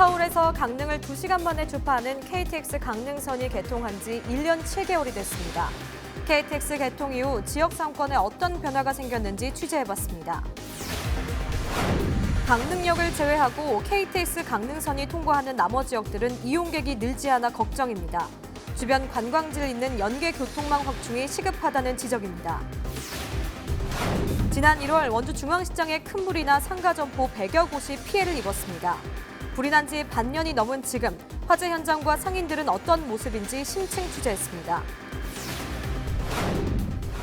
서울에서 강릉을 2시간 만에 주파하는 KTX 강릉선이 개통한 지 1년 7개월이 됐습니다. KTX 개통 이후 지역 상권에 어떤 변화가 생겼는지 취재해봤습니다. 강릉역을 제외하고 KTX 강릉선이 통과하는 나머지 역들은 이용객이 늘지 않아 걱정입니다. 주변 관광지를 잇는 연계 교통망 확충이 시급하다는 지적입니다. 지난 1월 원주 중앙시장에 큰 불이 나 상가 점포 100여 곳이 피해를 입었습니다. 불이 난 지 반년이 넘은 지금 화재 현장과 상인들은 어떤 모습인지 심층 취재했습니다.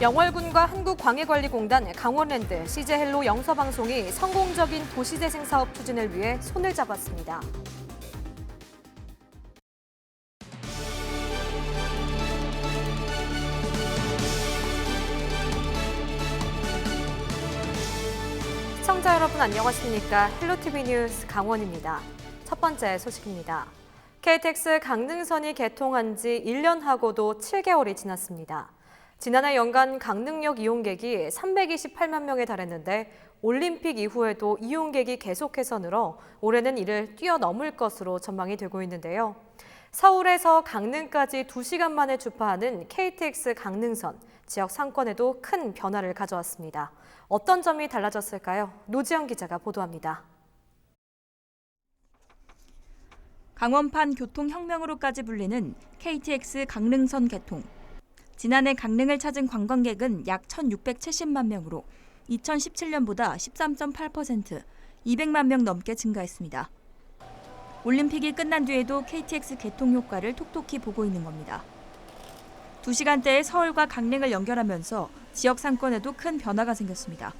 영월군과 한국광해관리공단, 강원랜드, CJ헬로 영서방송이 성공적인 도시재생 사업 추진을 위해 손을 잡았습니다. 시청자 여러분 안녕하십니까? 헬로티비 뉴스 강원입니다. 첫 번째 소식입니다. KTX 강릉선이 개통한 지 1년하고도 7개월이 지났습니다. 지난해 연간 강릉역 이용객이 328만 명에 달했는데 올림픽 이후에도 이용객이 계속해서 늘어 올해는 이를 뛰어넘을 것으로 전망이 되고 있는데요. 서울에서 강릉까지 2시간 만에 주파하는 KTX 강릉선, 지역 상권에도 큰 변화를 가져왔습니다. 어떤 점이 달라졌을까요? 노지영 기자가 보도합니다. 강원판 교통혁명으로까지 불리는 KTX 강릉선 개통. 지난해 강릉을 찾은 관광객은 약 1,670만 명으로 2017년보다 13.8%, 200만 명 넘게 증가했습니다. 올림픽이 끝난 뒤에도 KTX 개통 효과를 톡톡히 보고 있는 겁니다. 2시간대에 서울과 강릉을 연결하면서 지역 상권에도 큰 변화가 생겼습니다.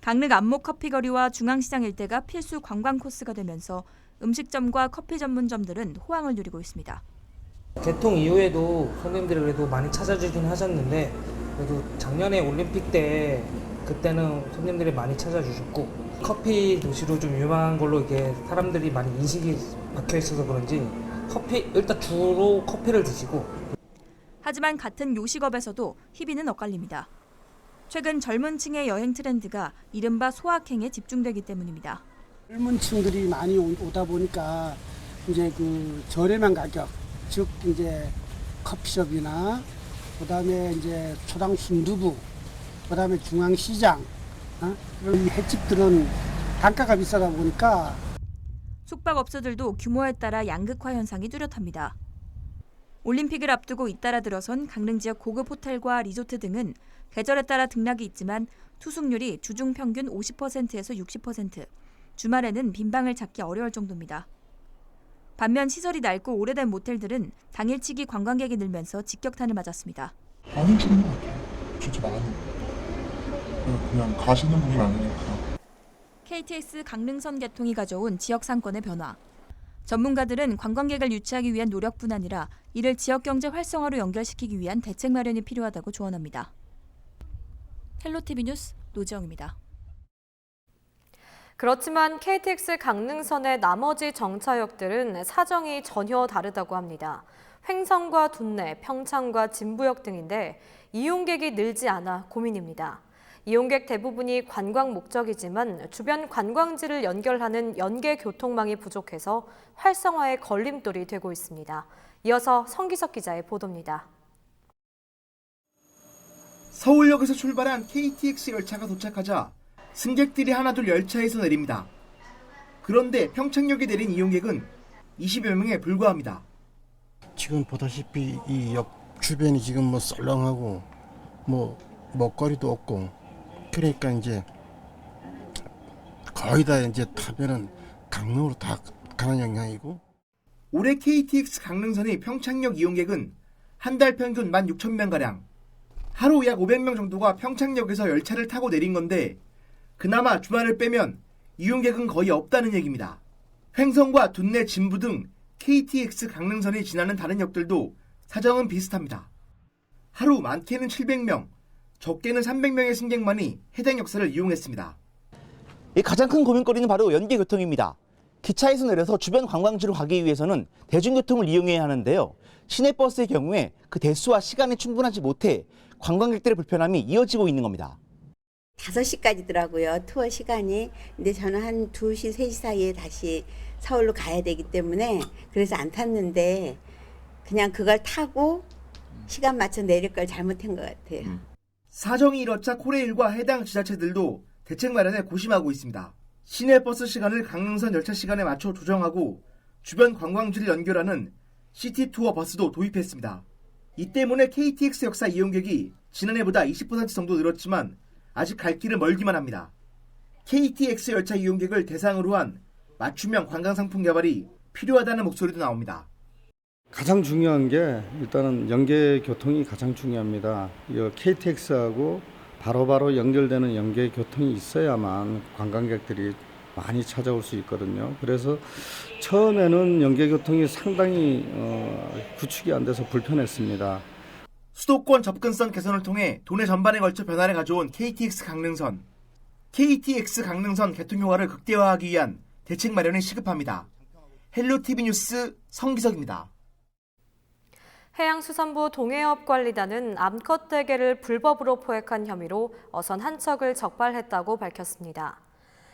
강릉 안목 커피거리와 중앙시장 일대가 필수 관광 코스가 되면서 음식점과 커피 전문점들은 호황을 누리고 있습니다. 개통 이후에도 손님들이 그래도 많이 찾아주긴 하셨는데 그래도 작년에 올림픽 때 그때는 손님들이 많이 찾아주셨고 커피 도시로 좀 유명한 걸로 이게 사람들이 많이 인식이 박혀 있어서 그런지 일단 주로 커피를 드시고. 하지만 같은 요식업에서도 희비는 엇갈립니다. 최근 젊은 층의 여행 트렌드가 이른바 소확행에 집중되기 때문입니다. 젊은 층들이 많이 오다 보니까 이제 그 저렴한 가격, 즉 이제 커피숍이나 그다음에 이제 초당 순두부, 그다음에 중앙시장, 이런 횟집들은 단가가 비싸다 보니까 숙박업소들도 규모에 따라 양극화 현상이 뚜렷합니다. 올림픽을 앞두고 잇따라 들어선 강릉 지역 고급 호텔과 리조트 등은 계절에 따라 등락이 있지만 투숙률이 주중 평균 50%에서 60%, 주말에는 빈방을 찾기 어려울 정도입니다. 반면 시설이 낡고 오래된 모텔들은 당일치기 관광객이 늘면서 직격탄을 맞았습니다. 많이 줄은 것 같아요. 진짜 많이. 그냥 가시는 분이 많으니까. KTX 강릉선 개통이 가져온 지역 상권의 변화. 전문가들은 관광객을 유치하기 위한 노력뿐 아니라 이를 지역 경제 활성화로 연결시키기 위한 대책 마련이 필요하다고 조언합니다. 헬로티비 뉴스 노지영입니다. 그렇지만 KTX 강릉선의 나머지 정차역들은 사정이 전혀 다르다고 합니다. 횡성과 둔내, 평창과 진부역 등인데 이용객이 늘지 않아 고민입니다. 이용객 대부분이 관광 목적이지만 주변 관광지를 연결하는 연계 교통망이 부족해서 활성화에 걸림돌이 되고 있습니다. 이어서 성기석 기자의 보도입니다. 서울역에서 출발한 KTX 열차가 도착하자 승객들이 하나둘 열차에서 내립니다. 그런데 평창역에 내린 이용객은 20여 명에 불과합니다. 지금 보다시피 이 역 주변이 지금 뭐 썰렁하고 뭐 먹거리도 없고 그러니까 이제 거의 다 이제 타면은 강릉으로 다 가는 영향이고. 올해 KTX 강릉선의 평창역 이용객은 한 달 평균 16,000명가량, 하루 약 500명 정도가 평창역에서 열차를 타고 내린 건데 그나마 주말을 빼면 이용객은 거의 없다는 얘기입니다. 횡성과 둔내, 진부 등 KTX 강릉선이 지나는 다른 역들도 사정은 비슷합니다. 하루 많게는 700명, 적게는 300명의 승객만이 해당 역사를 이용했습니다. 가장 큰 고민거리는 바로 연계교통입니다. 기차에서 내려서 주변 관광지로 가기 위해서는 대중교통을 이용해야 하는데요. 시내버스의 경우에 그 대수와 시간이 충분하지 못해 관광객들의 불편함이 이어지고 있는 겁니다. 5시까지더라고요, 투어 시간이. 근데 저는 한 2시, 3시 사이에 다시 서울로 가야 되기 때문에 그래서 안 탔는데 그냥 그걸 타고 시간 맞춰 내릴 걸 잘못한 것 같아요. 사정이 이렇자 코레일과 해당 지자체들도 대책 마련에 고심하고 있습니다. 시내 버스 시간을 강릉선 열차 시간에 맞춰 조정하고 주변 관광지를 연결하는 시티 투어 버스도 도입했습니다. 이 때문에 KTX 역사 이용객이 지난해보다 20% 정도 늘었지만 아직 갈 길은 멀기만 합니다. KTX 열차 이용객을 대상으로 한 맞춤형 관광상품 개발이 필요하다는 목소리도 나옵니다. 가장 중요한 게 일단은 연계 교통이 가장 중요합니다. KTX하고 바로바로 연결되는 연계 교통이 있어야만 관광객들이 많이 찾아올 수 있거든요. 그래서 처음에는 연계 교통이 상당히 구축이 안 돼서 불편했습니다. 수도권 접근성 개선을 통해 도내 전반에 걸쳐 변화를 가져온 KTX 강릉선. KTX 강릉선 개통 효과를 극대화하기 위한 대책 마련이 시급합니다. 헬로티비 뉴스 성기석입니다. 해양수산부 동해업관리단은 암컷 대게를 불법으로 포획한 혐의로 어선 한 척을 적발했다고 밝혔습니다.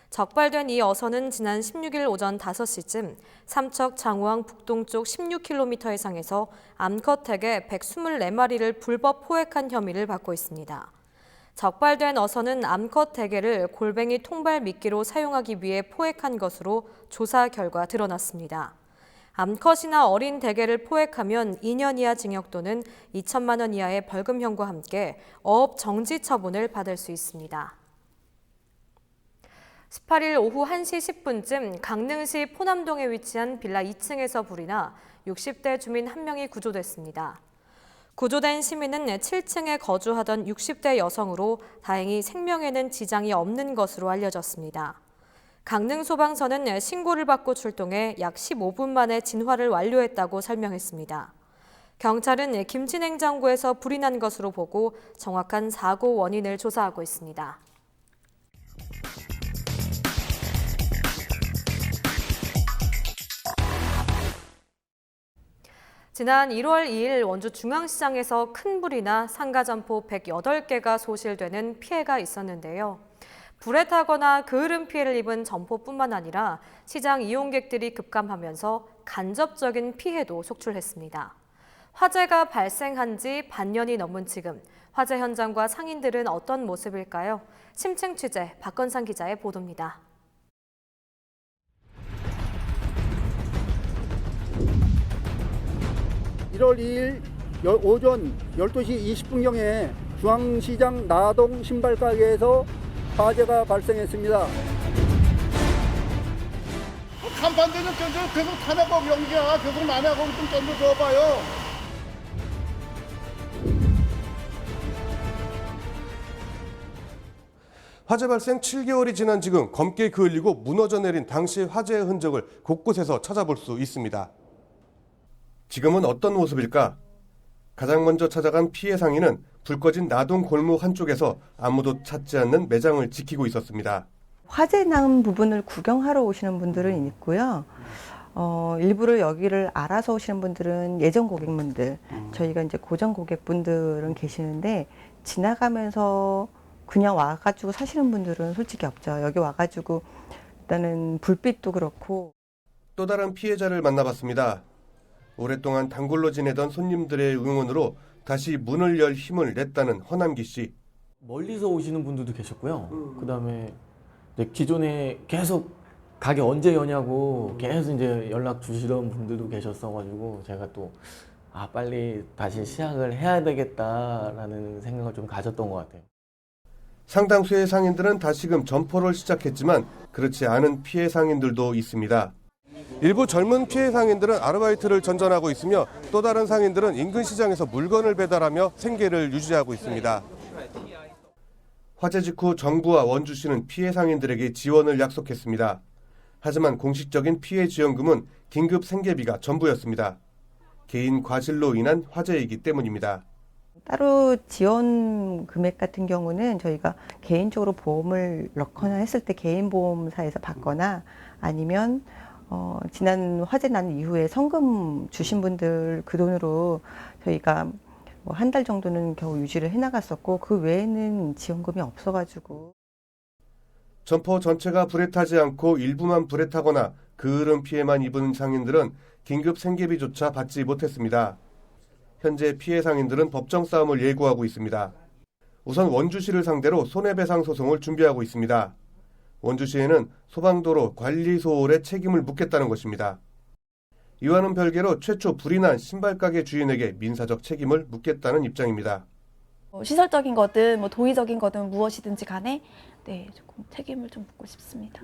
적발된 이 어선은 지난 16일 오전 5시쯤 삼척 장호항 북동쪽 16km 해상에서 암컷 대게 124마리를 불법 포획한 혐의를 받고 있습니다. 적발된 어선은 암컷 대게를 골뱅이 통발 미끼로 사용하기 위해 포획한 것으로 조사 결과 드러났습니다. 암컷이나 어린 대게를 포획하면 2년 이하 징역 또는 2천만 원 이하의 벌금형과 함께 어업 정지 처분을 받을 수 있습니다. 18일 오후 1시 10분쯤 강릉시 포남동에 위치한 빌라 2층에서 불이 나 60대 주민 1명이 구조됐습니다. 구조된 시민은 7층에 거주하던 60대 여성으로 다행히 생명에는 지장이 없는 것으로 알려졌습니다. 강릉소방서는 신고를 받고 출동해 약 15분 만에 진화를 완료했다고 설명했습니다. 경찰은 김치냉장고에서 불이 난 것으로 보고 정확한 사고 원인을 조사하고 있습니다. 지난 1월 2일 원주 중앙시장에서 큰 불이 나 상가점포 108개가 소실되는 피해가 있었는데요. 불에 타거나 게으름 피해를 입은 점포뿐만 아니라 시장 이용객들이 급감하면서 간접적인 피해도 속출했습니다. 화재가 발생한 지 반년이 넘은 지금 화재 현장과 상인들은 어떤 모습일까요? 심층 취재 박건상 기자의 보도입니다. (1월 2일) 오전 12시 20분경에 중앙시장 나동 신발가게에서 화재가 발생했습니다. 간판도 좀 계속 타나고 연기야 계속 나냐고 좀 던져줘봐요. 화재 발생 7개월이 지난 지금 검게 그을리고 무너져 내린 당시의 화재의 흔적을 곳곳에서 찾아볼 수 있습니다. 지금은 어떤 모습일까? 가장 먼저 찾아간 피해 상인은 불 꺼진 나동 골목 한쪽에서 아무도 찾지 않는 매장을 지키고 있었습니다. 화재 난 부분을 구경하러 오시는 분들은 있고요. 일부러 여기를 알아서 오시는 분들은 예전 고객분들, 저희가 이제 고정 고객분들은 계시는데 지나가면서 그냥 와가지고 사시는 분들은 솔직히 없죠. 여기 와가지고 일단은 불빛도 그렇고. 또 다른 피해자를 만나봤습니다. 오랫동안 단골로 지내던 손님들의 응원으로 다시 문을 열 힘을 냈다는 허남기 씨. 멀리서 오시는 분들도 계셨고요. 그다음에 이제 기존에 계속 가게 언제 여냐고 계속 이제 연락 주시던 분들도 계셨어가지고 제가 또 빨리 다시 시작을 해야 되겠다라는 생각을 좀 가졌던 것 같아요. 상당수의 상인들은 다시금 점포를 시작했지만 그렇지 않은 피해 상인들도 있습니다. 일부 젊은 피해 상인들은 아르바이트를 전전하고 있으며 또 다른 상인들은 인근 시장에서 물건을 배달하며 생계를 유지하고 있습니다. 화재 직후 정부와 원주시는 피해 상인들에게 지원을 약속했습니다. 하지만 공식적인 피해 지원금은 긴급 생계비가 전부였습니다. 개인 과실로 인한 화재이기 때문입니다. 따로 지원 금액 같은 경우는 저희가 개인적으로 보험을 넣거나 했을 때 개인 보험사에서 받거나 아니면 지난 화재 난 이후에 성금 주신 분들 그 돈으로 저희가 한 달 정도는 겨우 유지를 해나갔었고 그 외에는 지원금이 없어가지고. 점포 전체가 불에 타지 않고 일부만 불에 타거나 그을은 피해만 입은 상인들은 긴급 생계비조차 받지 못했습니다. 현재 피해 상인들은 법정 싸움을 예고하고 있습니다. 우선 원주시를 상대로 손해배상 소송을 준비하고 있습니다. 원주시에는 소방도로 관리 소홀의 책임을 묻겠다는 것입니다. 이와는 별개로 최초 불이 난 신발가게 주인에게 민사적 책임을 묻겠다는 입장입니다. 시설적인 거든 도의적인 거든 무엇이든지 간에 조금 책임을 좀 묻고 싶습니다.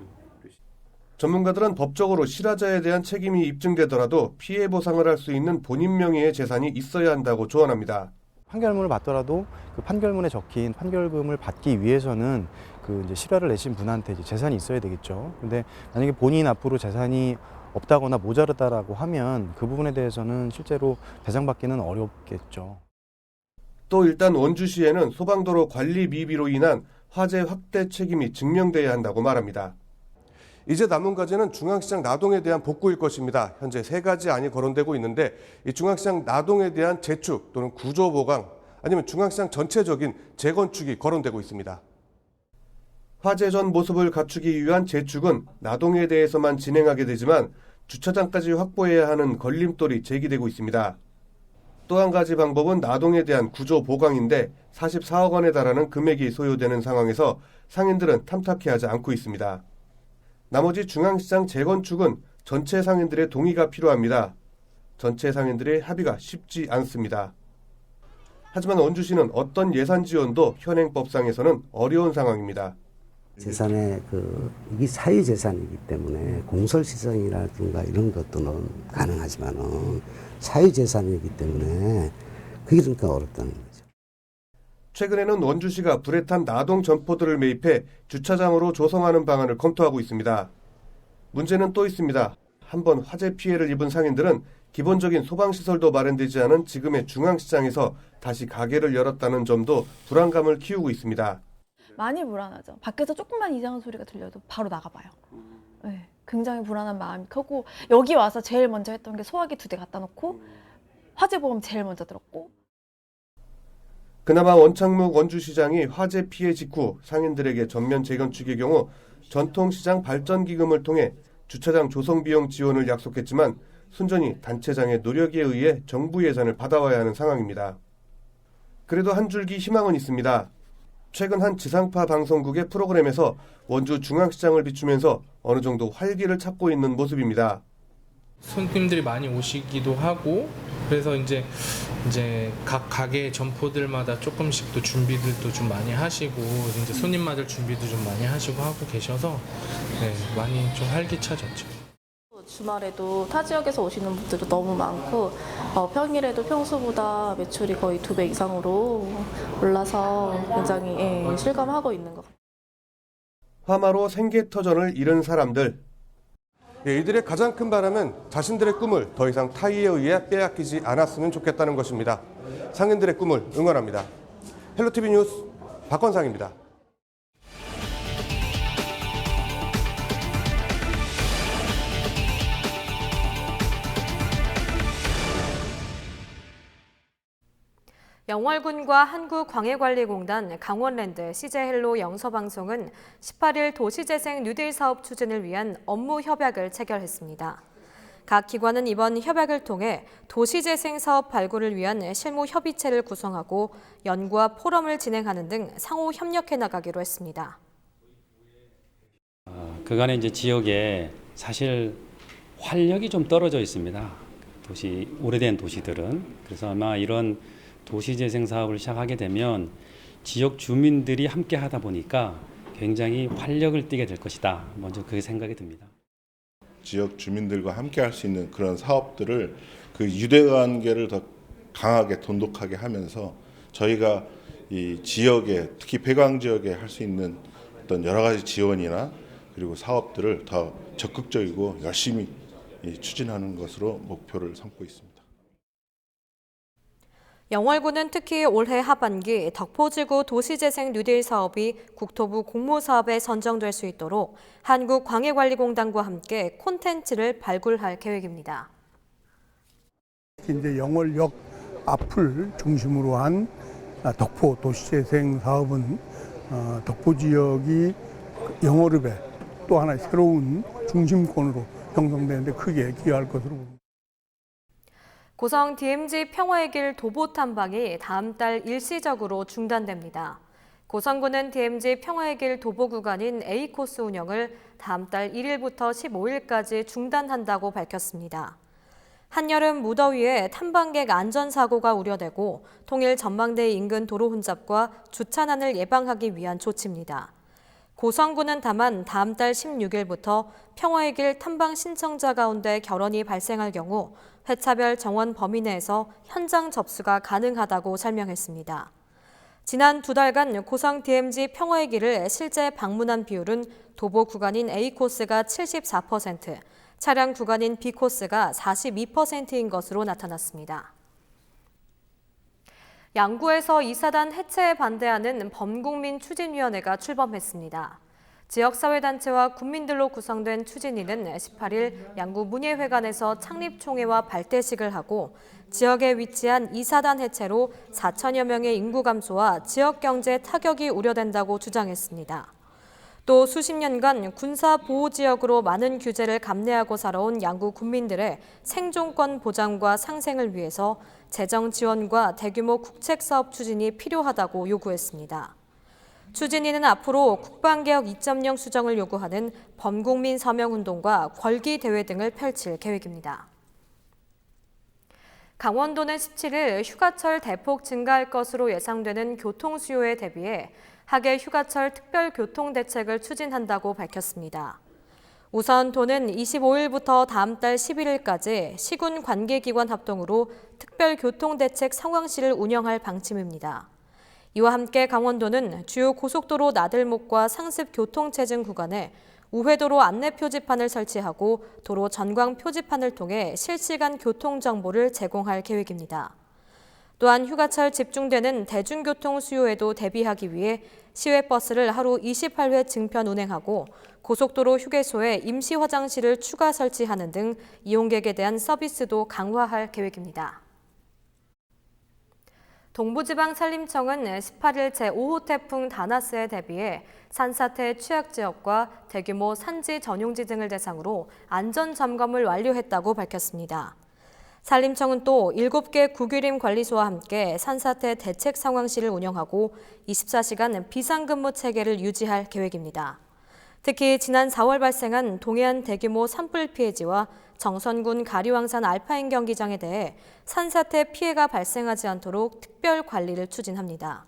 전문가들은 법적으로 실화자에 대한 책임이 입증되더라도 피해 보상을 할 수 있는 본인 명의의 재산이 있어야 한다고 조언합니다. 판결문을 받더라도 그 판결문에 적힌 판결금을 받기 위해서는 그 이제 실화를 내신 분한테 이제 재산이 있어야 되겠죠. 근데 만약에 본인 앞으로 재산이 없다거나 모자르다라고 하면 그 부분에 대해서는 실제로 배상받기는 어렵겠죠. 또 일단 원주시에는 소방도로 관리 미비로 인한 화재 확대 책임이 증명돼야 한다고 말합니다. 이제 남은 과제는 중앙시장 나동에 대한 복구일 것입니다. 현재 3가지 안이 거론되고 있는데 이 중앙시장 나동에 대한 재축 또는 구조 보강 아니면 중앙시장 전체적인 재건축이 거론되고 있습니다. 화재 전 모습을 갖추기 위한 재축은 나동에 대해서만 진행하게 되지만 주차장까지 확보해야 하는 걸림돌이 제기되고 있습니다. 또 한 가지 방법은 나동에 대한 구조 보강인데 44억 원에 달하는 금액이 소요되는 상황에서 상인들은 탐탁해하지 않고 있습니다. 나머지 중앙시장 재건축은 전체 상인들의 동의가 필요합니다. 전체 상인들의 합의가 쉽지 않습니다. 하지만 원주시는 어떤 예산 지원도 현행법상에서는 어려운 상황입니다. 재산의 이게 사유재산이기 때문에 공설시설이라든가 이런 것들은 가능하지만은 사유재산이기 때문에 그게 그러니까 어렵다는 거죠. 최근에는 원주시가 불에 탄 나동 점포들을 매입해 주차장으로 조성하는 방안을 검토하고 있습니다. 문제는 또 있습니다. 한번 화재 피해를 입은 상인들은 기본적인 소방시설도 마련되지 않은 지금의 중앙시장에서 다시 가게를 열었다는 점도 불안감을 키우고 있습니다. 많이 불안하죠. 밖에서 조금만 이상한 소리가 들려도 바로 나가봐요. 네, 굉장히 불안한 마음이 크고 여기 와서 제일 먼저 했던 게 소화기 2대 갖다 놓고 화재보험 제일 먼저 들었고 그나마 원창묵 원주시장이 화재 피해 직후 상인들에게 전면 재건축의 경우 전통시장 발전기금을 통해 주차장 조성 비용 지원을 약속했지만 순전히 단체장의 노력에 의해 정부 예산을 받아와야 하는 상황입니다. 그래도 한 줄기 희망은 있습니다. 최근 한 지상파 방송국의 프로그램에서 원주 중앙시장을 비추면서 어느 정도 활기를 찾고 있는 모습입니다. 손님들이 많이 오시기도 하고 그래서 이제 각 가게 점포들마다 조금씩 또 준비들도 좀 많이 하시고 이제 손님 맞을 준비도 좀 많이 하시고 하고 계셔서 많이 좀 활기차졌죠. 주말에도 타 지역에서 오시는 분들도 너무 많고 평일에도 평소보다 매출이 거의 2배 이상으로 올라서 굉장히 실감하고 있는 것 같아요. 화마로 생계터전을 잃은 사람들. 이들의 가장 큰 바람은 자신들의 꿈을 더 이상 타의에 의해 빼앗기지 않았으면 좋겠다는 것입니다. 상인들의 꿈을 응원합니다. 헬로티비 뉴스 박건상입니다. 영월군과 한국광해관리공단, 강원랜드, CJ헬로 영서방송은 18일 도시재생 뉴딜 사업 추진을 위한 업무 협약을 체결했습니다. 각 기관은 이번 협약을 통해 도시재생 사업 발굴을 위한 실무 협의체를 구성하고 연구와 포럼을 진행하는 등 상호 협력해 나가기로 했습니다. 그간의 이제 지역에 사실 활력이 좀 떨어져 있습니다. 오래된 도시들은. 그래서 아마 이런 도시재생 사업을 시작하게 되면 지역 주민들이 함께 하다 보니까 굉장히 활력을 띠게 될 것이다. 먼저 그게 생각이 듭니다. 지역 주민들과 함께 할 수 있는 그런 사업들을 그 유대관계를 더 강하게 돈독하게 하면서 저희가 이 지역에 특히 폐광 지역에 할 수 있는 어떤 여러 가지 지원이나 그리고 사업들을 더 적극적이고 열심히 추진하는 것으로 목표를 삼고 있습니다. 영월군은 특히 올해 하반기 덕포지구 도시재생 뉴딜 사업이 국토부 공모사업에 선정될 수 있도록 한국광해관리공단과 함께 콘텐츠를 발굴할 계획입니다. 이제 영월역 앞을 중심으로 한 덕포 도시재생 사업은 덕포 지역이 영월읍의 또 하나의 새로운 중심권으로 형성되는데 크게 기여할 것으로 봅니다. 고성 DMZ 평화의 길 도보 탐방이 다음 달 일시적으로 중단됩니다. 고성군은 DMZ 평화의 길 도보 구간인 A코스 운영을 다음 달 1일부터 15일까지 중단한다고 밝혔습니다. 한여름 무더위에 탐방객 안전사고가 우려되고 통일 전망대 인근 도로 혼잡과 주차난을 예방하기 위한 조치입니다. 고성군은 다만 다음 달 16일부터 평화의 길 탐방 신청자 가운데 결원이 발생할 경우 회차별 정원 범위 내에서 현장 접수가 가능하다고 설명했습니다. 지난 2달간 고성 DMZ 평화의 길을 실제 방문한 비율은 도보 구간인 A코스가 74%, 차량 구간인 B코스가 42%인 것으로 나타났습니다. 양구에서 2사단 해체에 반대하는 범국민 추진위원회가 출범했습니다. 지역사회단체와 군민들로 구성된 추진위는 18일 양구 문예회관에서 창립총회와 발대식을 하고 지역에 위치한 2사단 해체로 4천여 명의 인구 감소와 지역 경제 타격이 우려된다고 주장했습니다. 또 수십 년간 군사보호지역으로 많은 규제를 감내하고 살아온 양구 군민들의 생존권 보장과 상생을 위해서 재정 지원과 대규모 국책사업 추진이 필요하다고 요구했습니다. 추진위는 앞으로 국방개혁 2.0 수정을 요구하는 범국민 서명운동과 궐기대회 등을 펼칠 계획입니다. 강원도는 17일 휴가철 대폭 증가할 것으로 예상되는 교통 수요에 대비해 하계 휴가철 특별교통대책을 추진한다고 밝혔습니다. 우선 도는 25일부터 다음 달 11일까지 시군 관계기관 합동으로 특별교통대책 상황실을 운영할 방침입니다. 이와 함께 강원도는 주요 고속도로 나들목과 상습 교통체증 구간에 우회도로 안내 표지판을 설치하고 도로 전광 표지판을 통해 실시간 교통 정보를 제공할 계획입니다. 또한 휴가철 집중되는 대중교통 수요에도 대비하기 위해 시외버스를 하루 28회 증편 운행하고 고속도로 휴게소에 임시 화장실을 추가 설치하는 등 이용객에 대한 서비스도 강화할 계획입니다. 동부지방산림청은 18일 제5호 태풍 다나스에 대비해 산사태 취약지역과 대규모 산지 전용지 등을 대상으로 안전점검을 완료했다고 밝혔습니다. 산림청은 또 7개 국유림 관리소와 함께 산사태 대책 상황실을 운영하고 24시간 비상근무 체계를 유지할 계획입니다. 특히 지난 4월 발생한 동해안 대규모 산불 피해지와 정선군 가리왕산 알파인 경기장에 대해 산사태 피해가 발생하지 않도록 특별 관리를 추진합니다.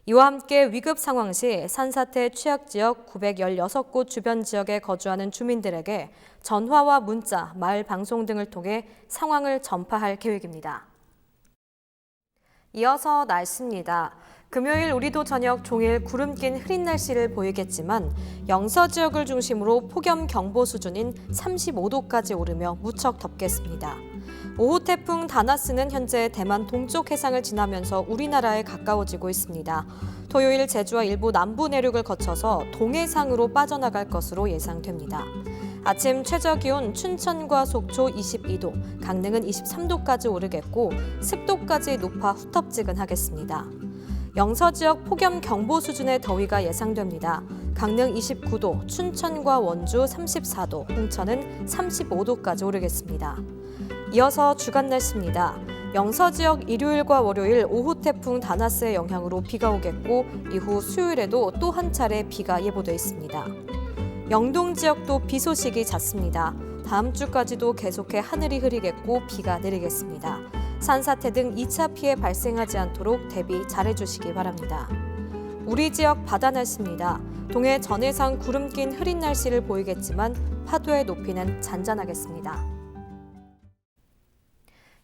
이와 함께 위급 상황 시 산사태 취약지역 916곳 주변 지역에 거주하는 주민들에게 전화와 문자, 마을 방송 등을 통해 상황을 전파할 계획입니다. 이어서 날씨입니다. 금요일 우리도 저녁 종일 구름 낀 흐린 날씨를 보이겠지만 영서 지역을 중심으로 폭염경보 수준인 35도까지 오르며 무척 덥겠습니다. 5호 태풍 다나스는 현재 대만 동쪽 해상을 지나면서 우리나라에 가까워지고 있습니다. 토요일 제주와 일부 남부 내륙을 거쳐서 동해상으로 빠져나갈 것으로 예상됩니다. 아침 최저기온 춘천과 속초 22도, 강릉은 23도까지 오르겠고 습도까지 높아 후텁지근하겠습니다. 영서 지역 폭염 경보 수준의 더위가 예상됩니다. 강릉 29도, 춘천과 원주 34도, 홍천은 35도까지 오르겠습니다. 이어서 주간 날씨입니다. 영서 지역 일요일과 월요일 5호 태풍 다나스의 영향으로 비가 오겠고 이후 수요일에도 또 한 차례 비가 예보돼 있습니다. 영동 지역도 비 소식이 잦습니다. 다음 주까지도 계속해 하늘이 흐리겠고 비가 내리겠습니다. 산사태 등 2차 피해 발생하지 않도록 대비 잘해주시기 바랍니다. 우리 지역 바다 날씨입니다. 동해 전해상 구름 낀 흐린 날씨를 보이겠지만 파도의 높이는 잔잔하겠습니다.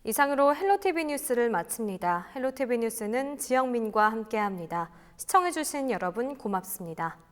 이상으로 헬로티비 뉴스를 마칩니다. 헬로티비 뉴스는 지영민과 함께합니다. 시청해주신 여러분 고맙습니다.